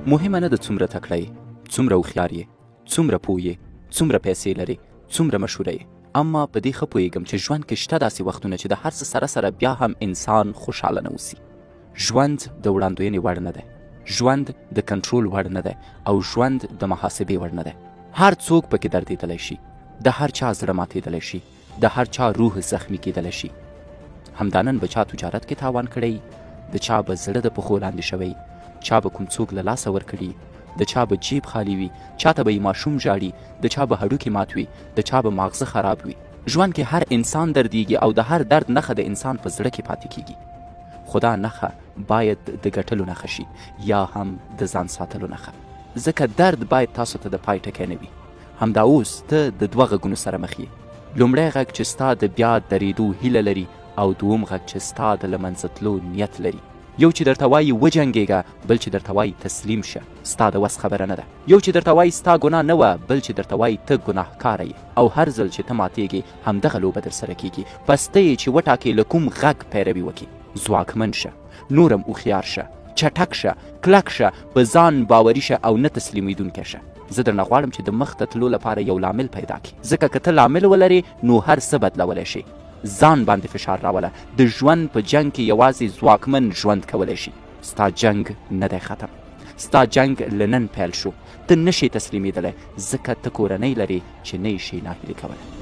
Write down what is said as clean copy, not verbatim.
مهمه نه ده څومره تکړه یې، څومره هوښیار یې، څومره پوه یې، څومره پیسې لرې، څومره مشهوره یې. اما په دې ښه پوهېږم چې ژوند کې شته داسې وختونه چې د هر څه سره سره بیا هم انسان خوشحاله نه اوسي. ژوند د وړاندوینې وړ نه دی، ژوند د کنټرول وړ نه دی، او ژوند د محاسبې وړ نه دی. هر څوک پکې دردېدلی شي، د هر چا زړه ماتېدلی شي، د هر چا روح زخمي کېدلی شي. همدا نن به چا تجارت کې تاوان کړی، د چا به زړه د پښو لاندې شوی، چا به کوم څوک له لاسه ورکړي، د چا به جیب خالی وي، چاته به یې ماشوم ژاړي، د چا به هډوکې مات وي، د چا به ماغزه خراب وي. ژوند کې هر انسان دردیږي او د هر درد نښه د انسان په زړه کې پاتې کیږي. خو دا نښه باید د ګټلو نښه شي یا هم د ځان ساتلو نښه، ځکه درد باید تاسو ته د پای ټکی نه وي. همدا اوس ته د دوه غږونو سره مخ یې. لومړی غږ چې ستا د بیا درېدو هیله لري، او دوم غږ چې ستا د له منځه تلو نیت لري. یو چې درته وایي وجنګېږه، بل چې درته وایي تسلیم شه، ستا د وس خبره نه ده. یو چې درته وایي ستا ګناه نه وه، بل چې درته وایي ته ګناهکاره یې، او هر ځل چې ته ماتېږې همدغه لوبه در سره کېږي. پس ته یې چې وټاکې له کوم غږ پیروي وکړي. ځواکمن شه، نورم هوښیار شه، چټک شه، کلک شه، په ځان باوري شه او نه تسلیمېدونکی شه. زه درنه غواړم چې د مخ ته تلو لپاره یو لامل پیدا کړي، ځکه که ته لامل ولرې نو هر څه بدلولی شي. ځان باندې فشار راوله، د ژوند په جنګ کې یوازې ځواکمن ژوند کولی شي. ستا جنګ نه دی ختم، ستا جنګ له نن پیل شو. ته نشې تسلیمېدلی ځکه ته کورنۍ لرې چې نه یې شي ناهیلي کولی.